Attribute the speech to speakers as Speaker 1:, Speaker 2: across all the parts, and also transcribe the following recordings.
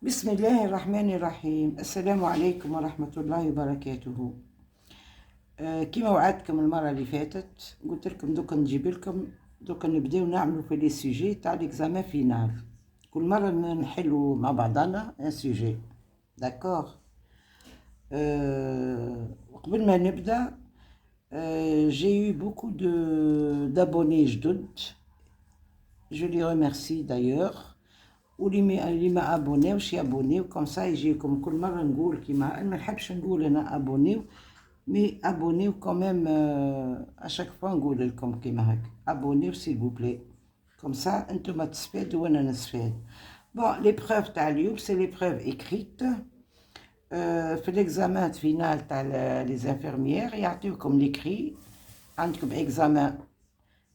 Speaker 1: بسم الله الرحمن الرحيم. السلام عليكم ورحمة الله وبركاته. كما وعدتكم المرة اللي فاتت قلت لكم دوك نجيب لكم دوك نبداو نعملوا في لي سوجي تاع ليكزامان فينال. كل مرة نحلوا مع بعضنا ان سوجي. داكوغ. وقبل ما نبدا j'ai eu beaucoup d'abonnés جدد. Je les remercie d'ailleurs. واللي ما ابونيوش يابونيو كوم سا يجيكم كل مره نقول كيما ما نحبش نقول انا ابونيو مي ابونيو كوميم اشاك فوا نقول لكم كيما هكا ابونيو سيل فو بلي كوم سا انتم تستفادوا وانا نستفاد. بون لي بروف تاع اليوم سي لي بروف اكريت في ليكزامان فينال تاع لي زانفيرميير يعطيوكم ليكري. عندكم اكزامان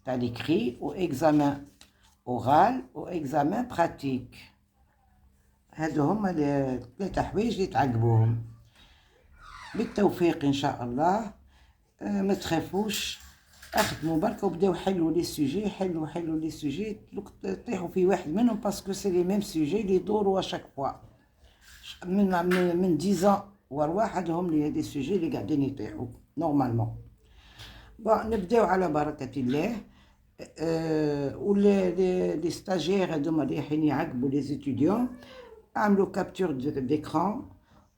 Speaker 1: تاع ليكري و اكزامان oral و examen pratique. هادو هما ثلاثة حوايج اللي تعقبوهم. بالتوفيق إن شاء الله. ما تخافوش، أخدموا بركة وبداو حلوا لي سوجي. حلوا لي سوجي تطيحوا في واحد منهم باسكو سي لي ميم سوجي اللي يدوروا اشاك فوا من 10 ورواح. هادو هم لي سوجي اللي قاعدين يطيحوا نورمالمون. بون نبداو على بركة الله. لي ستاجير هذوما اللي رايحين يعقبوا لي زيتيديون عملوا كابتور ديكران،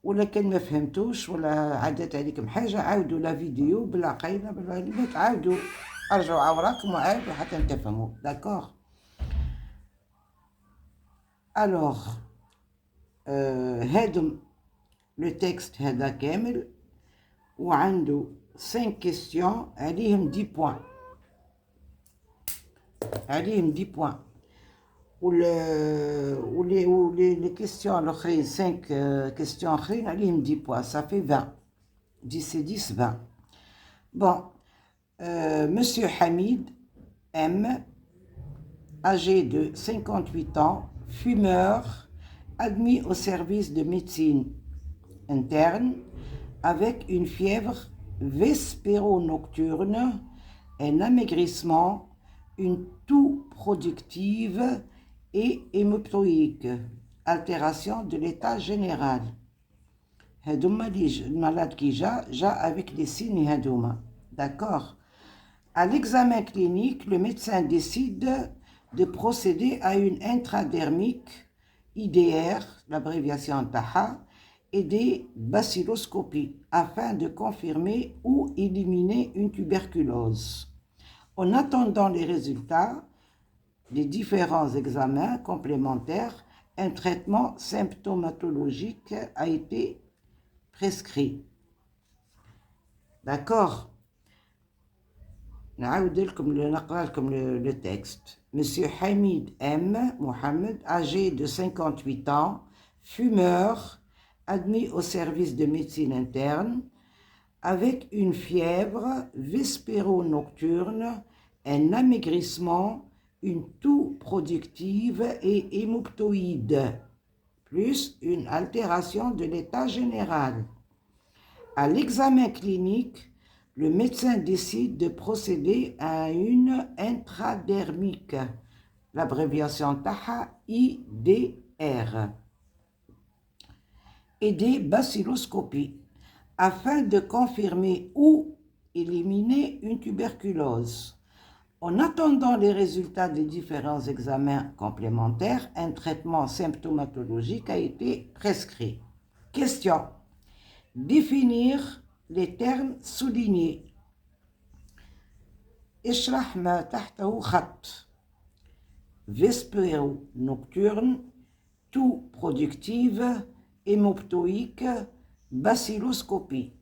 Speaker 1: ولا كان ما فهمتوش ولا عدت عليكم حاجه عاودوا لا فيديو بالعقيله بالعلمات، عاودوا ارجعوا عوراكم وعاودوا حتى تفهموا. داكوغ. الوغ هادم لو تكست هذا كامل وعنده 5 كيستيون عليهم 10 بوان. عليهم 10 بوان. ولي كيستيون الاخرين 5 كيستيون اخرين عليهم 10 بوان. صافي 20 10 سي 10 20. بون Monsieur Hamid M, âgé de 58 ans, fumeur, admis au service de médecine interne avec une fièvre vespéro-nocturne, un amaigrissement, une toux productive et hémoptylique, altération de l'état général. هادوما المالاد كي جا avec les signes هادوما. D'accord. À l'examen clinique, le médecin décide de procéder à une intradermique IDR, l'abréviation TAHA, et des bacilloscopies afin de confirmer ou éliminer une tuberculose. En attendant les résultats des différents examens complémentaires, un traitement symptomatologique a été prescrit. D'accord. نقرأ لكم le texte. Monsieur Hamid M. Mohamed, âgé de 58 ans, fumeur, admis au service de médecine interne, avec une fièvre vespéro-nocturne, un amaigrissement, une toux productive et hémoptyloïde, plus une altération de l'état général. À l'examen clinique, le médecin décide de procéder à une intradermique, l'abréviation TAHA IDR, et des bacilloscopies, afin de confirmer ou éliminer une tuberculose. En attendant les résultats des différents examens complémentaires, un traitement symptomatologique a été prescrit. Question. Définir les termes soulignés. اشرح ما تحته خط. Vespéro nocturne, toux productive, hémoptylique, bacilloscopie.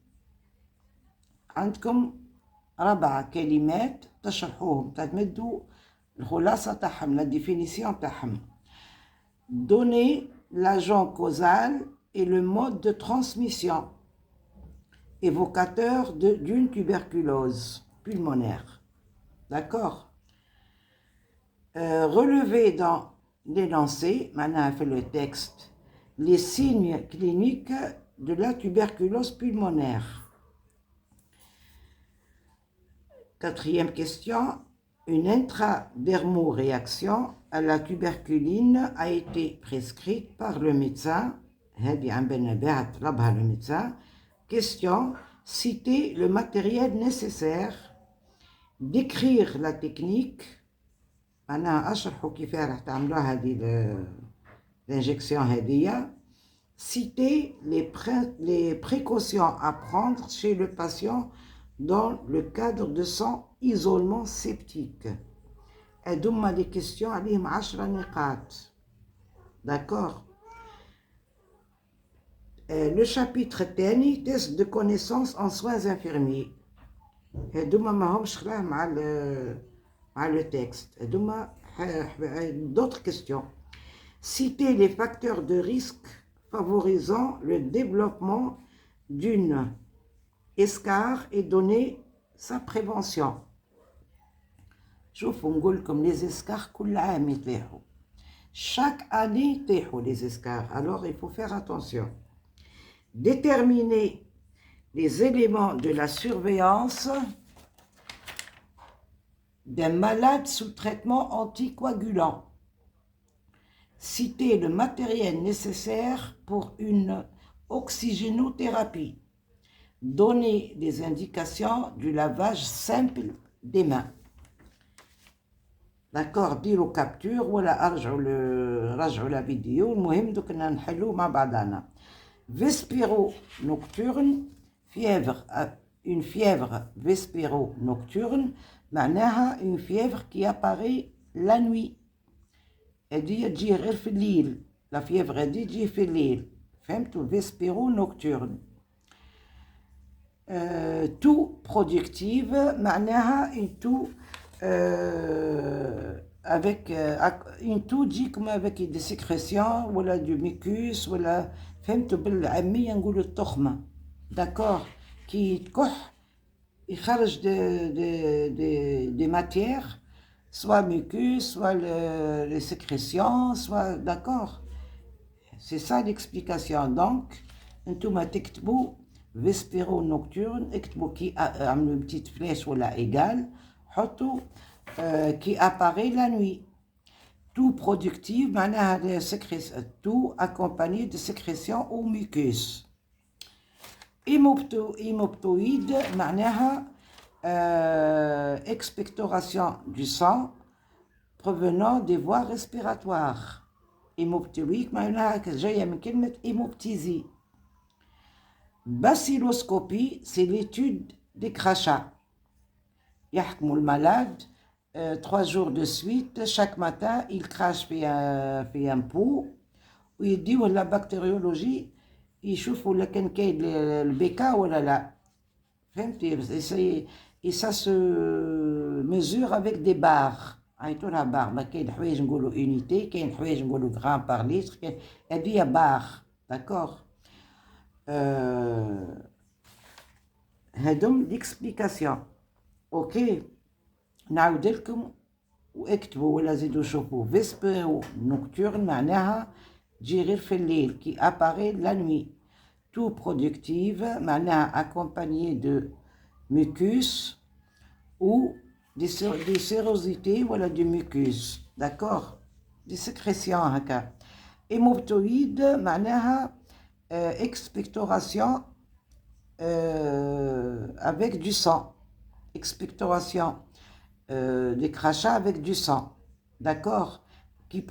Speaker 1: عندكم 4 كلمات تشرحوهم تمدوا الخلاصة تاعهم، la définition تاعهم. Donner l'agent causal et le mode de transmission évocateur d'une tuberculose pulmonaire. D'accord. Relever dans l'énoncé, maintenant fait le texte, les signes cliniques de la tuberculose pulmonaire. 4e question. Une intradermoréaction à la tuberculine a été prescrite par le médecin. Le médecin. Question, citer le matériel nécessaire, décrire la technique. أنا أشرح كيف راح تعملوا هذه l'injection هذه. Citer les précautions à prendre chez le patient dans le cadre de son isolement septique. هذوما des questions عليهم 10 نقاط. D'accord. Le chapitre الثاني test de connaissance en soins infirmiers. هذوما ماهمش خلاه مع le texte. هذوما d'autres questions. Citer les facteurs de risque favorisant le développement d'une escarre et donner sa prévention. شوفوا نقول لكم les escarres كل عام يطيحوا. Chaque année يطيحوا les escarres. Alors il faut faire attention. Déterminer les éléments de la surveillance d'un malade sous traitement anticoagulant. Citer le matériel nécessaire pour une oxygénothérapie. Donner des indications du lavage simple des mains. D'accord, ديروا capture ولا رجعوا la vidéo. المهم دوك نحلو مع بعضنا. Vespéro nocturne, fièvre, une fièvre vespéro-nocturne, معناها une fièvre qui apparaît la nuit. هذه تجي غير في الليل. La fièvre هذه تجي في الليل. فهمتوا vespéro-nocturne. Toux productive, معناها une toux avec une toux تجي comme avec des sécrétions ولا du mucus ولا فهمتوا بالعامية نقولوا التخمة. D'accord. كي تكح يخرج des matières, soit mucus, soit les sécrétions, soit d'accord. C'est ça l'explication. Donc, انتوما تكتبوا vespéro nocturne, اكتبوا كي عملوا une petite flèche ولا égale, حطوا qui apparaît la nuit. Tout productive, معناها tout accompagné de sécrétion ou mucus. Hémoptoïde, معناها expectoration du sang provenant des voies respiratoires. Hémoptoïque, معناها جاية من كلمة hémoptysie. Bacilloscopie, c'est l'étude des crachats. يحكموا المالاد 3 jours de suite, chaque matin, il crache في un pot ويديوه la bactériologie يشوفوا إلا كان كاين البكا ولا لا. فهمتي؟ et ça se mesure avec des barres. عيطولها بار. ما كاين حوايج نقولوا unité, كاين حوايج نقولوا غرام بار لتر. هذه بار. داكور. هادوم l'explication. اوكي. نعاود لكم واكتبوا ولا زيدوا شوفوا. فيسبيرو نوكتورن معناها تجي غير في الليل كي اباري لا نوي. تو productive معناها accompagné de mucus ou des sérosités ولا du mucus. D'accord. des sécrétions هكا. hémoptoïde معناها expectoration avec du sang. Expectoration des crachats avec du sang, d'accord, qui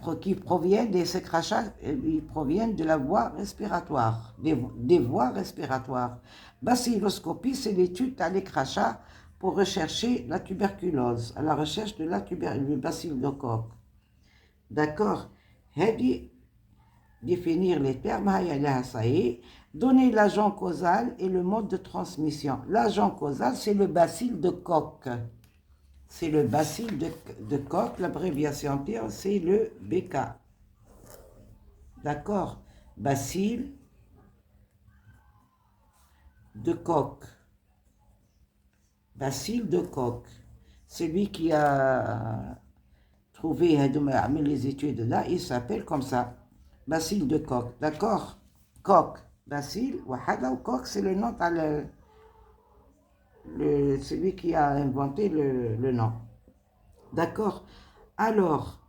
Speaker 1: proviennent de ces crachats, ils proviennent de la voie respiratoire, des voies respiratoires. Bacilloscopie, c'est l'étude à les crachats pour rechercher la tuberculose, à la recherche de le bacille de coque. D'accord. Définir les termes, ça y est. Donner l'agent causal et le mode de transmission. L'agent causal, c'est le bacille de Koch. C'est le bacille de Koch, l'abréviation entière, c'est le BK. D'accord. Bacille de Koch. Bacille de Koch. Celui qui a trouvé les études là, il s'appelle comme ça. Bacille de Koch. D'accord. Koch. Bacille, ou Koch, c'est le nom celui qui a inventé le nom. D'accord. Alors,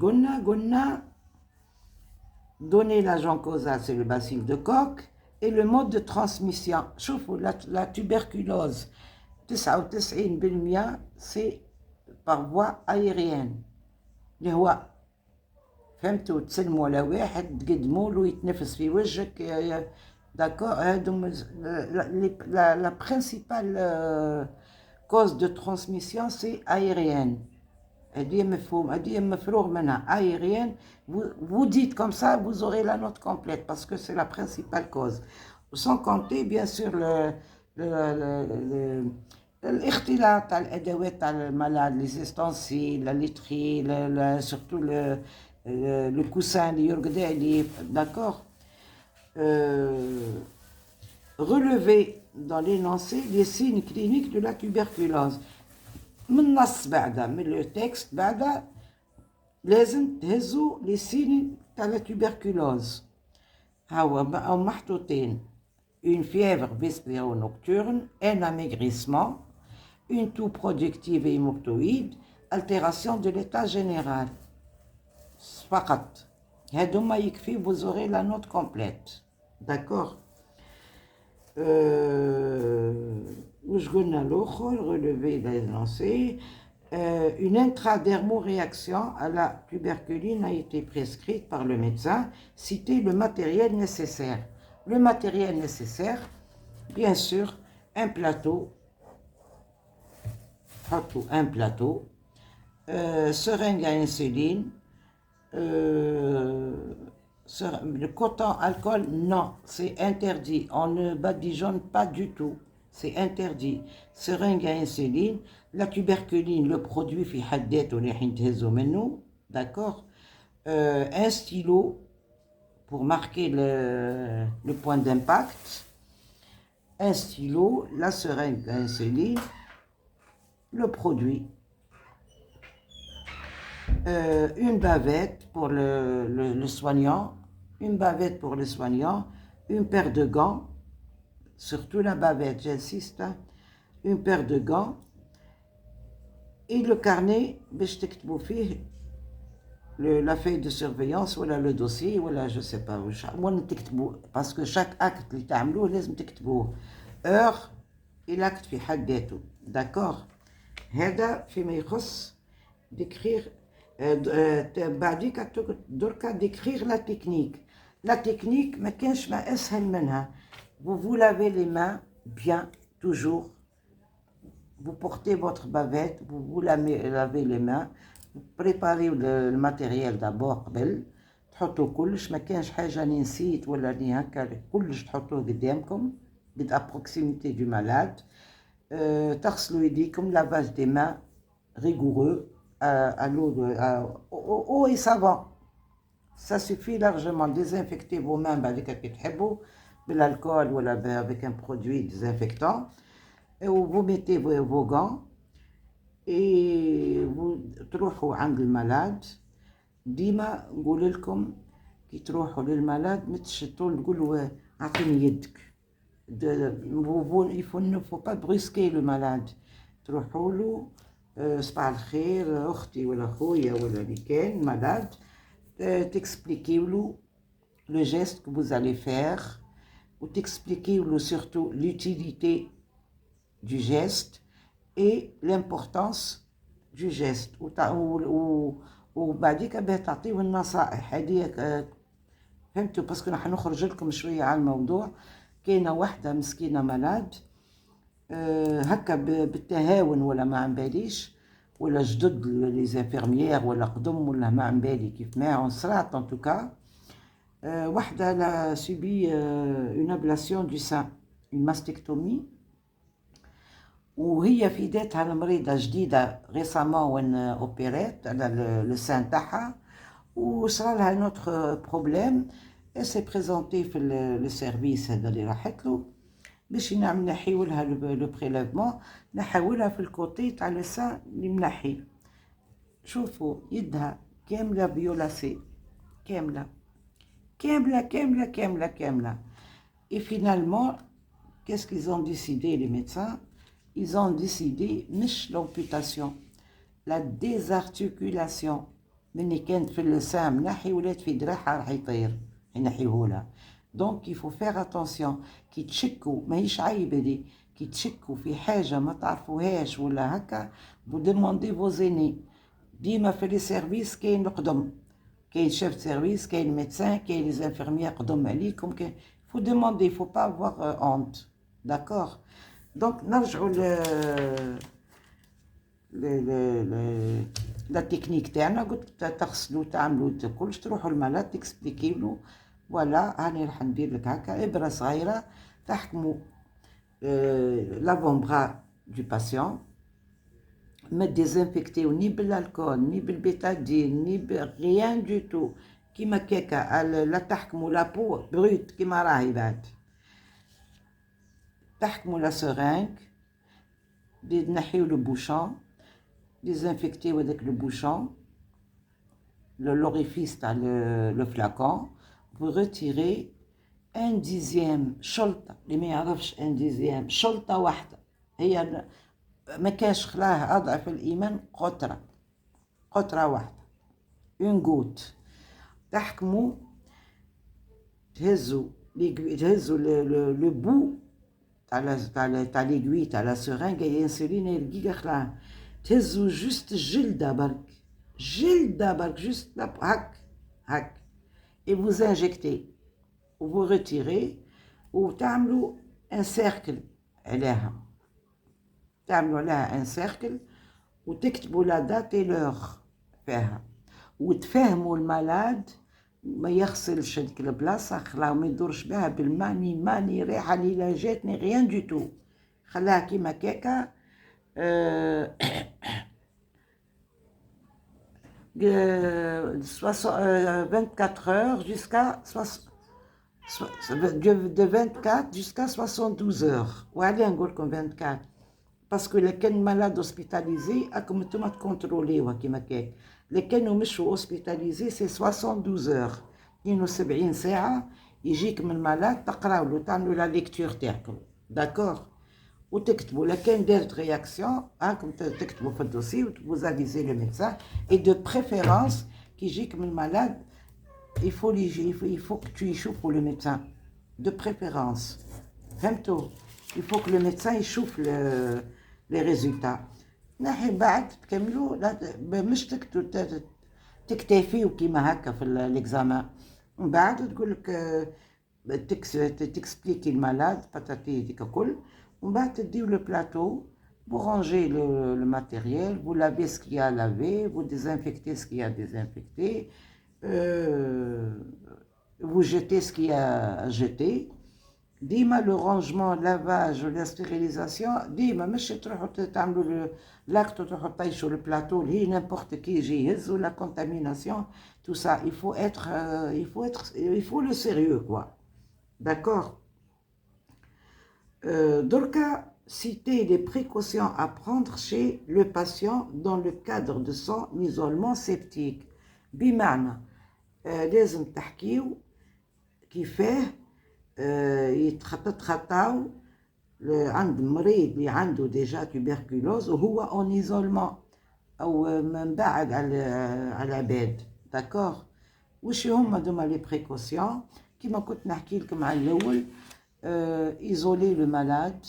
Speaker 1: قلنا donner l'agent causal, c'est le bacille de Koch, et le mode de transmission. شوفوا la tuberculose 99% c'est par voie aérienne. اللي هو فهمتوا تسلموا على واحد تقدموا له يتنفس في وجهك داكور هادو la principale cause de transmission c'est aérienne. هذه مفهوم هذه مفروغ منها aérienne. Vous dites comme ça, vous aurez la note complète parce que c'est la principale cause. Sans compter bien sûr الاختلاط تاع الادوات تاع المالاد لي استانسيل لا ليتري surtout le coussin اللي يرقد عليه d'accord. Relever dans l'énoncé les signes cliniques de la tuberculose. من النص بعدا من le texte بعدا لازم تهزوا les signes تاع la tuberculose. هاو محطوطين: une fièvre vespéro-nocturne, un amaigrissement, une toux productive et hémoptoïde, altération de l'état général. فقط هادوما يكفي, vous aurez la note complète. D'accord. وش قلنا الأخر relever l'énoncé. Une intradermoréaction à la tuberculine a été prescrite par le médecin. Citer le matériel nécessaire. Le matériel nécessaire, bien sûr, un plateau, seringue à insuline, le coton alcool, non, c'est interdit. On ne badigeonne pas du tout, c'est interdit. Seringue à insuline, la tuberculine, le produit في حد ذاته اللي حنتهزوا منه, d'accord. Un stylo pour marquer le point d'impact, un stylo, la seringue à insuline, le produit, une bavette pour le soignant, une bavette pour le soignant, une paire de gants, surtout la bavette, j'insiste, une paire de gants, et le carnet, باش تكتبوا فيه la feuille de surveillance ou le dossier ou je sais pas parce que chaque acte اللي تعملوه لازم تكتبوه heure et l'acte في حد ذاته. d'accord. هذا فيما يخص décrire بعديك دركا décrire la technique. La technique ما كانش ما اسهل منها. Vous lavez les mains bien toujours. Vous portez votre bavette, vous lavez les mains. Préparez le matériel d'abord قبل تحطوا كلش, ما كانش حاجه اللي نسيت ولا اللي هكا, كلش تحطوه قدامكم à proximité du malade. تغسلوا يديكم, lavage des mains rigoureux à l'eau et savon. Ça suffit largement. Désinfectez vos mains avec l'alcool ou avec un produit désinfectant. Et vous mettez vos gants et vous تروحوا عند المالاد. ديما نقول لكم كي تروحوا للمالاد ما تشتوا تقولوا اعطيني يدك. Il ne faut pas brusquer le malade. تروحوا له صباح الخير اختي ولا خويا ولا اللي كان malade, t'expliquez le geste que vous allez faire, ou t'expliquez surtout l'utilité du geste et l'importance du geste. وبعديك باه تعطيو النصائح هذه. فهمتوا؟ باسكو راح نخرج لكم شويه على الموضوع. كاينه واحده مسكينه مالاد هكا بالتهاون ولا ما عم باليش, ولا جدد لي زانفيرميير ولا قدم ولا ما عم بالي كيف ما صرات. ان توكا واحده لا سوبي اون ابلاسيون دو سان, اون ماستكتومي, وهي في ذاتها المريضه جديده ريسامون وين اوبيريت على لو سان تاعها, وصرا لها نوتر بروبليم. اي سي بريزونتي في لو سيرفيس هذا اللي راحت له باش نحيو لها لو بريليفمون. نحاولها في الكوتي تاع لو سان اللي منحي. شوفوا يدها كامله فيولاسي, كامله كامله كامله كامله كامله. Et finalement, qu'est-ce qu'ils ont décidé les médecins? ils ont décidé مش l'amputation, la désarticulation. مني كانت في اللسان منحي ولات في دراعها راح يطير ينحيهولها. دونك يفو فيغ اتونسيون كي تشكوا ماهيش عيب هذي، كي تشكوا في حاجه ما تعرفوهاش ولا هكا vous demandez vos aînés. ديما في لي سيرفيس كاين القدم، كاين شيف سيرفيس، كاين ميدسان، كاين لي انفيرميير قدم عليكم، كاين faut demander, faut pas avoir honte. D'accord. Donc نرجعوا لا تكنيك تاعنا. قلت تغسلوا تعملوا كلش، تروحوا المالاد تكسبليكي له فوالا هاني راح ندير لك هكا ابره صغيره تحكموا لافون برا دو باسيون، ما ديزانفيكتيو ني بالالكول ني بالبيتادين ني بريان دو تو، كيما كيكا لا تحكموا لا بو بروت كيما راهي بعد، تحكموا لا سرينغ نحيو لو بوشون، ديزانفيكتيو هذاك لو بوشون l'orifice تاع لو فلاكون، vous retirez un dixième شلطة، اللي ما يعرفش un dixième شلطة واحدة، هي ما كاش خلاه أضعف الإيمان قطرة، قطرة واحدة une goutte. تحكموا تهزوا لو بو تاع ليغوي تاع لا سرينغ ينسولين الدقيقة خلاه، تهزوا جوست الجلدة برك، جلدة برك جوست هاك et vous injectez ou vous retirez وتعملوا un cercle عليها، تعملوا عليها un cercle وتكتبوا لا دات et l'heure فيها، وتفهموا المالاد ما يغسلش هذيك البلاصه، خلاو ما يدورش بها بالماء ماني ريحه اللي لا جاتني غيان دو تو، خلاها كيما كيكا 24 heures jusqu'à de 24 jusqu'à 72 heures. وعلاه نقول لكم 24 باسكو اللي كان مالاد اوسبيتاليزي راكم نتوما تكونتروليوه كيما كيك، اللي كانوا مشوا اوسبيتاليزي سي 72 heures، 72 ساعه يجيك من المالاد تقراو له تعملوا لا ليكتور تاعكم داكور، وتكتبوا لا كان دارت رياكسيون راكم تكتبوا في الدوسي وتفوزافيزي لو ميدسان اي دو بريفيرونس كي يجيك من المالاد il faut que tu يشوفوا لو ميدسان دو بريفيرونس، فهمتوا؟ il faut que le médecin يشوف les résultats. نحي بعد تكملوا مش تكتفيوا كيما هكا في الاكزامان، من بعد تقول لك تكسبليكي المالاد باتاتي ديك كل، ومن بعد تديو لو بلاطو vous rangez le matériel, vous lavez ce qu'il y a à laver, vous désinfectez ce qu'il y a à désinfecter, vous jetez ce qu'il y a à jeter. ديما لو رونجمون لافاج ولا ستيريليزاسيون ديما مش تروحوا تعملوا لاكت وتروحوا طيشوا البلاطو اللي هي نيمبورت كي يجي يهز ولا كونتاميناسيون تو سا il faut le sérieux quoi. D'accord. دركا citer les précautions à prendre chez le patient dans le cadre de son isolement septique. بمعنى لازم تحكيو كيفاه يتخطاو عند مريض اللي عنده ديجا توبركلوز وهو اون ايزولمون او من بعد على العباد داكوغ. وش هما دوما لي بريكوسيون كيما كنت نحكي لكم على الاول، ايزولي لو مالاد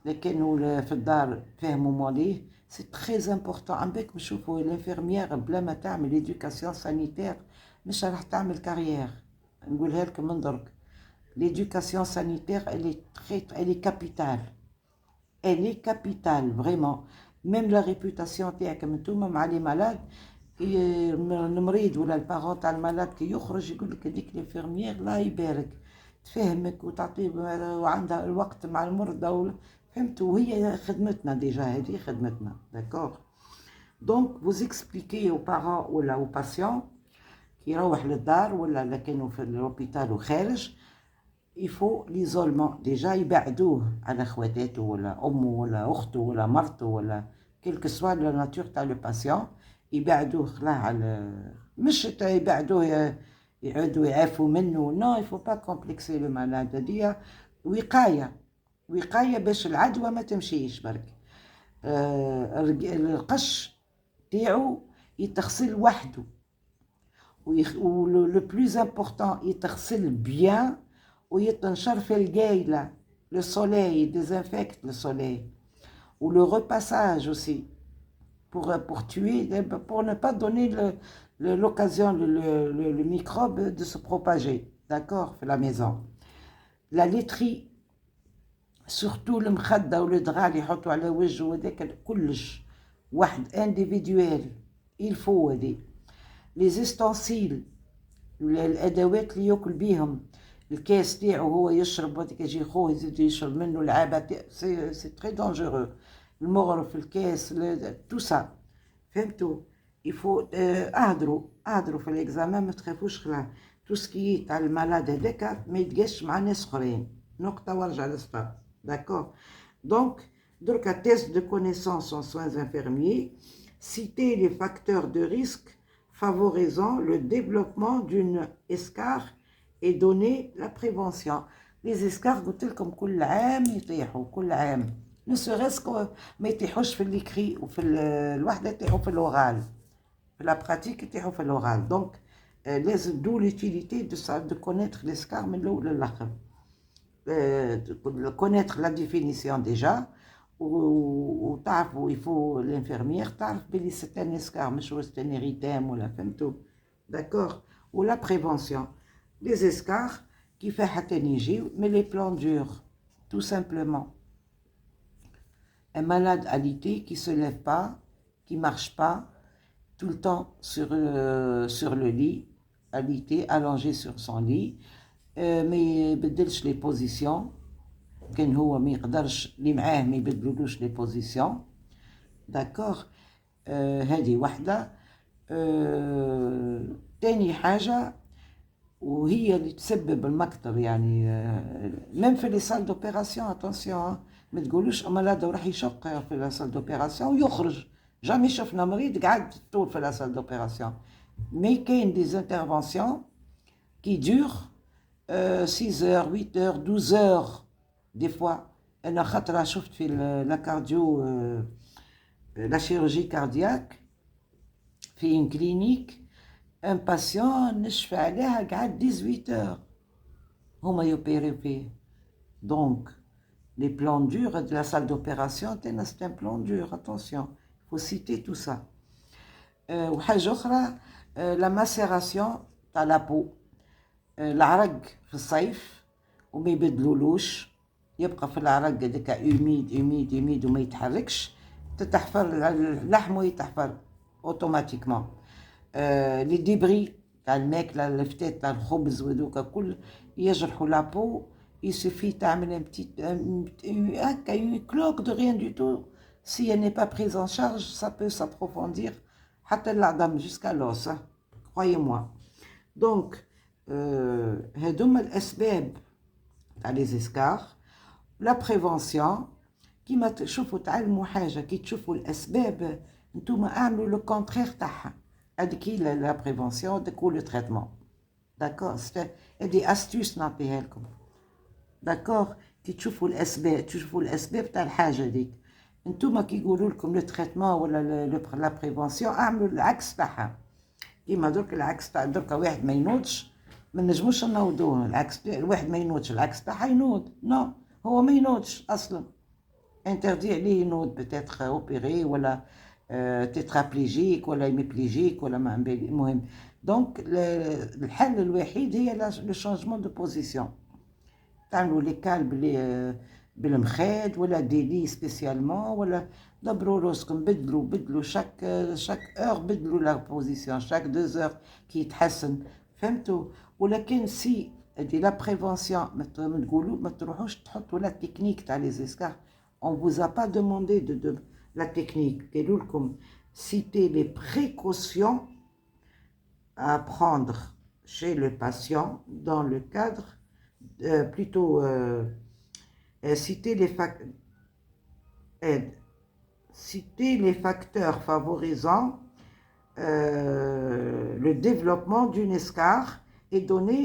Speaker 1: اللي كانوا في الدار فهموا موليه سي تري امبورطون. عم بالك نشوفوا الانفيرميير بلا ما تعمل ايدوكاسيون سانيتير مش راح تعمل كارير، نقولها لكم من درك. L'éducation sanitaire, elle est capitale. Elle est capitale, vraiment. Même la réputation تاعك نتوما مع لي مالاد، المريض ولا البارون تاع المالاد كي يخرج يقول لك هذيك لينفيرميير الله يبارك تفهمك وتعطيه وعندها الوقت مع المرضى فهمتوا؟ وهي خدمتنا ديجا، هذه خدمتنا داكور. دونك vous expliquez aux parents ولا aux patients كي يروح للدار ولا كانوا في الهوبيتال وخارج il faut l'isolement. déjà يبعدوه على خواتاته ولا امه ولا اخته ولا مرته ولا كل سوا لا ناتور تاع لو باسيون، يبعدوه خلاه على مش يبعدوه يعودوا يعافوا منه، نو il faut pas complexer le malade. هذه وقايه باش العدوى ما تمشيش برك. القش تاعو يتغسل وحده le plus important يتغسل bien ويتنشر في القايلة le soleil désinfecte le soleil ou le repassage aussi pour tuer, pour ne pas donner l'occasion, le microbe de se propager, d'accord, في la maison. La laiterie, surtout المخدة والدرا اللي يحطوا على وجهه وذاك كلش واحد individuel, il faut هذه. Les ustensiles, الأدوات اللي ياكل بيهم، الكاس تاعو هو يشرب وهذاك يجي خوه يزيد يشرب منه العابة، سي تري دونجورو. المغرف، الكاس، تو سا، فهمتوا؟ يفو اهدروا في الاكزامان، ما تخافوش خلاص. تو سكي تاع المالاد هذاك ما يتقاش مع ناس اخرين، نقطة وارجع للصفر، داكور. دونك دركا تيست دو كونيسونس en soins infirmiers. Citer les facteurs de risque favorisant le développement d'une escarre et donner la prévention. Les escarres قلت لكم كل عام يطيحوا، كل عام. ne serait-ce que ما يطيحوش في l'écrit وفي الوحدة يطيحوا في l'oral. في la pratique يطيحوا في l'oral. Donc, d'où l'utilité de connaître l'escarre من الأول للآخر. Connaître la définition déjà, وتعرفوا il faut l'infirmière تعرف بلي c'est un escarre مش c'est un érythème ولا فهمتوا. D'accord. Ou la prévention. Les escarres qui fait حتى يجيو, mais les plans durs, tout simplement. Un malade alité qui ne se lève pas, qui ne marche pas, tout le temps sur le lit, alité, allongé sur son lit, mais il ne change les positions, كان هو ما يقدرش اللي معاه ما يبدلولوش لي بوزيسيون، داكور. هذه وحده. تاني حاجه وهي اللي تسبب المكتر، يعني ميم في لي سال دوبيراسيون، اتونسيون، ما تقولوش مالاد راح يشق في لا سال دوبيراسيون ويخرج. جامي شفنا مريض قاعد طول في لا سال دوبيراسيون، مي كاين دي انترفونسيون كي دور 6 heures 8 heures 12 heures دي فوا. انا خطره شفت في لا كارديو، لا شيروجي كاردياك في ان كلينيك، ان باسيون نشفى عليها قعد 18 heures هما يوبيريو فيه. دونك les plans durs de la salle d'opération, c'est un plan dur, attention, il faut citer tout ça. وحاجة أخرى، la macération تاع la peau. العرق في الصيف وما يبدلولوش، يبقى في العرق هذاك humide وما يتحركش، تتحفر اللحم ويتحفر اوتوماتيكمون. لي ديبري تاع الماكلة، الفتات تاع الخبز وذوكا كل يجرحوا لابو. Il suffit تعمل un petit une cloque de rien du tout. Si elle n'est pas prise en charge, ça peut s'approfondir حتى العظم jusqu'à l'os, croyez-moi. Donc هذوما الأسباب تاع les escarres. La prévention، كيما تشوفوا تعلموا حاجة، كي تشوفوا الأسباب نتوما اعملوا لو كونترير تاعها. هذيك هي لا بريفونسيون، هذاك هو لو تريتمون، داكور. هذه أستيوس نعطيها لكم، داكور. كي تشوفوا الأسباب تاع الحاجة ديك، نتوما كي يقولوا لكم لو تريتمون ولا لا بريفونسيون اعملوا العكس تاعها. كيما درك العكس تاع دركا واحد ما ينوضش، ما نجموش نوضوه. العكس الواحد ما ينوضش، العكس تاعها ينوض. نو، هو ما ينوضش اصلا، انتردي عليه ينوض، بتاتر اوبيري ولا تيترابليجيك ولا هيميبليجيك ولا ما بالي. المهم دونك الحل الوحيد هي لو شانجمون دو بوزيسيون. تعملوا لي كالب بالمخاد ولا ديلي سبيسيالمون، ولا دبروا روسكم، بدلوا شاك اور، بدلوا لا بوزيسيون شاك 2 heures كي يتحسن، فهمتوا. ولكن سي دي لا بريفونسيون ما تقولوا ما تروحوش تحطوا لا تكنيك تاع لي زيسكار. On vous a pas demandé de la technique. قالوا لكم citer les précautions à prendre chez le patient dans le cadre plutôt citer les facteurs favorisant le développement d'une escarre et donner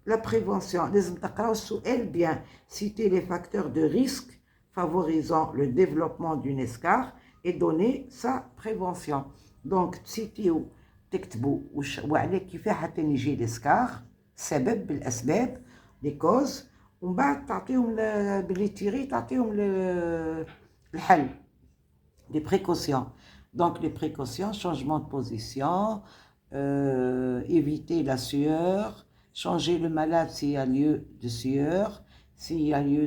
Speaker 1: la prévention. لازم تقراو السؤال bien. Citer les facteurs de risque favorisant le développement d'une escarre et donner sa prévention. Donc, تسيتيو تكتبوا وعلى كيفاه حتى يجي الاسكار، سبب بالاسباب لي كوز، ومن بعد تعطيهم بلي تيري تعطيهم الحل، les précautions. Donc les précautions, changement de position, éviter la sueur, changer le malade s'il y a lieu de sueur, s'il y a lieu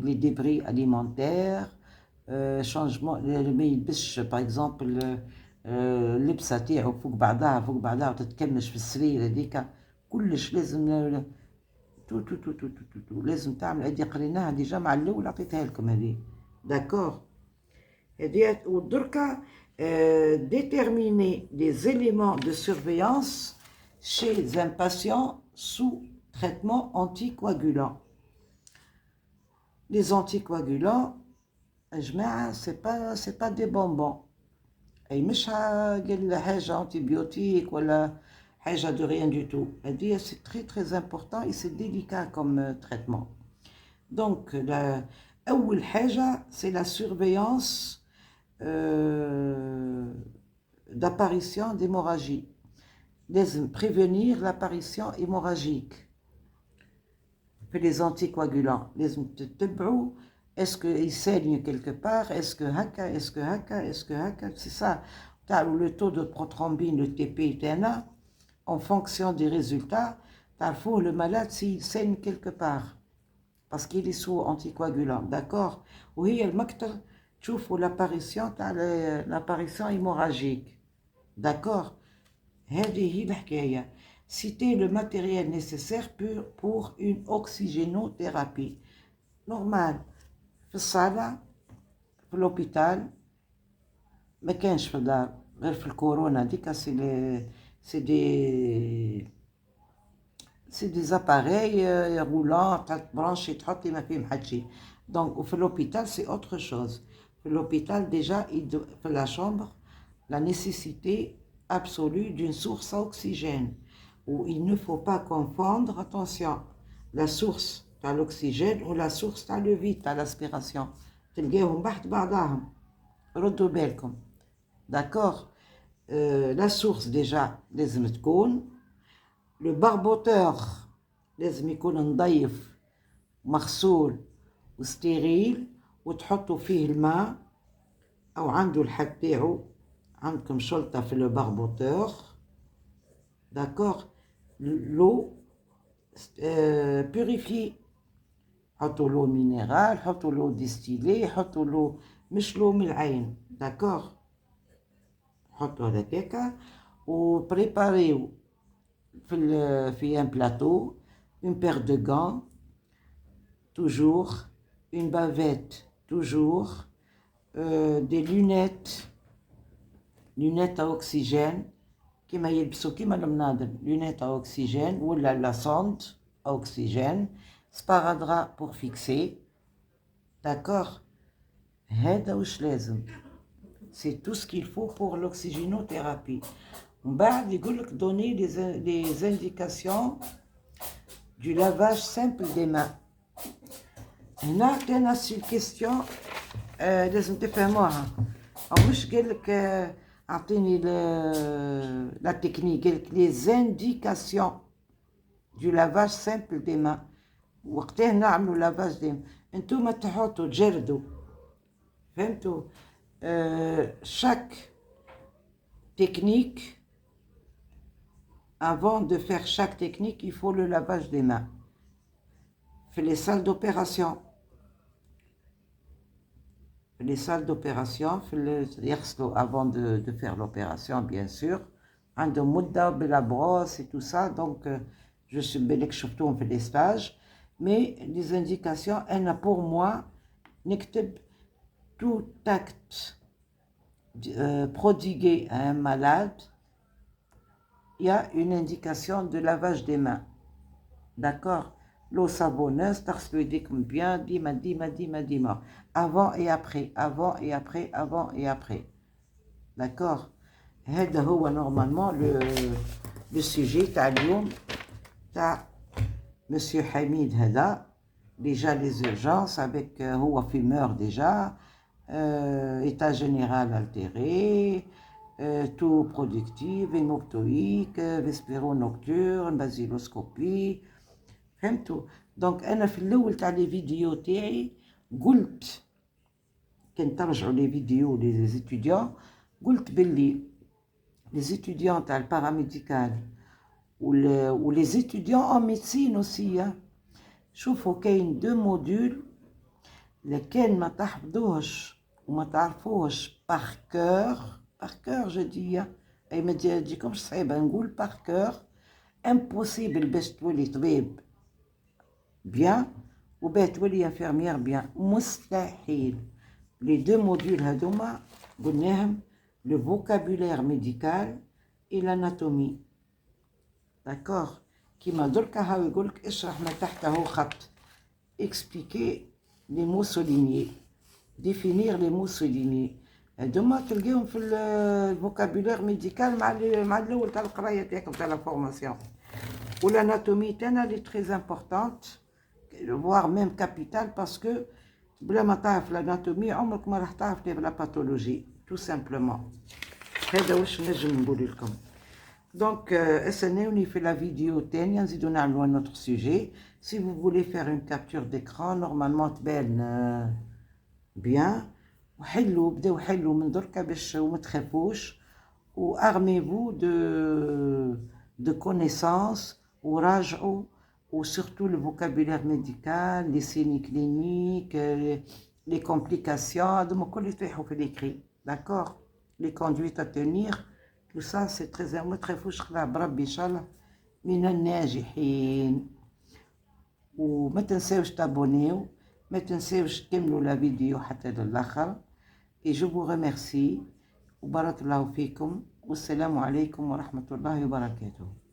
Speaker 1: les débris alimentaires, changement, ما يلبسش par exemple اللبسة تاعو فوق بعضها وتتكمش في السرير، هذيك كلش لازم تو لازم تعمل. هذه قريناها ديجا مع الاول، عطيتها لكم هذه داكور. هذه ودركا déterminer des éléments de surveillance chez un patient sous traitement anticoagulant. Les anticoagulants, c'est pas des bonbons. Et مش قال حاجة antibiotique ولا حاجة de rien du tout. C'est très très important et c'est délicat comme traitement. Donc أول حاجة c'est la surveillance d'apparition d'hémorragie. لازم prévenir l'apparition hémorragique. Les anticoagulants لازم تتبعوا est-ce qu'il saigne quelque part, est-ce que haka, c'est ça. Le taux de prothrombine, le TP, en fonction des résultats, le malade s'il saigne quelque part, parce qu'il est sous anticoagulant, d'accord. Oui, tu vois l'apparition hémorragique, d'accord. Citer le matériel nécessaire pour une oxygénothérapie. Normal. في الصالة في الهوبيتال ما كانش في الدار، غير في الكورونا ديك سي دي زاباري رولون تبرانشي تحطي ما فيهم حد شي. دونك وفي الهوبيتال سي اوتر شوز. في الهوبيتال ديجا في لا شامبر la nécessité absolue d'une source à oxygène, où il ne faut pas confondre, attention, la source à l'oxygène ou la source à le vide, à l'aspiration. تلقاهم بحث بعضهم، ردوا بالكم. D'accord. La source déjà لازم تكون، le barboteur لازم يكون نظيف مغسول وستيريل، وتحطوا فيه الماء أو عنده الحد تاعو، عندكم شلطة في le barboteur. D'accord. L'eau purifiée. حطوا لو مينيرال، حطوا لو ديستيلي، حطوا لو مش لو من العين، داكور. حطوا هكاكا وبريباريو في ان بلاطو une paire de gants toujours، une bavette toujours، des lunettes à oxygène كيما يلبسوا كيما المناضل، lunettes à oxygène ولا la sonde à oxygène، sparadrap pour fixer, d'accord. هذا واش لازم، c'est tout ce qu'il faut pour l'oxygénothérapie. ومن بعد يقول لك donner les indications du lavage simple des mains. هنا عطينا سي الكيستيون لازم تفهموها، او مش قال لك اعطيني لا تكنيك، قال لك les indications du lavage simple des mains. وقتها نعملوا لافاج ديما، انتوما تحطوا تجردوا، فهمتوا. chaque technique, avant de faire chaque technique, il faut le lavage des mains. في les salles d'opération، في les salles d'opération يغسلوا avant de faire l'opération bien sûr، عندهم مدة بلا brosse et tout ça. donc je suis بالك شفتوهم في les stages. Mais les indications, pour moi, tout acte prodigué à un malade, il y a une indication de lavage des mains. D'accord. L'eau savonneuse, comme bien, dima. Avant et après, avant et après, avant et après. D'accord. هذا هو normalement le sujet تاع اليوم تاع Monsieur Hamid هذا déjà les urgences avec هو fumeur déjà, état général altéré, taux productif, hémoptoïque, vespéro nocturne, basiloscopie. فهمتوا؟ دونك انا في الاول تاع لي فيديو تاعي قلت كان ترجعوا لي فيديو لي زيتيديون قلت باللي لي زيتيديون تاع الباراميديكال ولي زيتيديون ان ميديسين اوسي شوفوا كاين دو موديول اللي كان ما تحفظوهش وما تعرفوهش باغ كور جو دي اي ما تجيكمش صعيبه نقول باغ كور امبوسيبل باش تولي طبيب بيان وباه تولي انفيرميير بيان مستحيل لي دو موديول هذوما قلناهم لو فوكابولير ميديكال اي لاناتومي داكوغ كيما دركا هاو يقولك اشرح ما تحته خط اكسبليكي لي مو سولينيي ديفينير لي مو سولينيي هذوما تلقاهم في الفوكابولير ميديكال مع الاول تاع القرايه تاعكم تاع لا فورماسيون والاناتومي تاعنا لي تري امبورطونت voire même capitale parce que بلا ما تعرف الاناتومي عمرك ما راح تعرف لا باثولوجي tout simplement. هذا واش نجم نقول لكم. Donc استناوني في لا فيديو تانية نزيدو نعملو un autre sujet. Si vous voulez faire une capture d'écran normalement تبان bien وحلو بداو حلو من دركا باش وما تخافوش و armez-vous de connaissances وراجعوا ou surtout le vocabulaire médical, les signes cliniques, les complications, de mon collègue fait l'écrit, d'accord? Les conduites à tenir, tout ça c'est très très fou. بربي إن شاء الله من الناجحين. وما تنساوش تابونيو، ما تنساوش تكملوا لا فيديو حتى للآخر. et je vous remercie وبارك الله فيكم والسلام عليكم ورحمة الله وبركاته.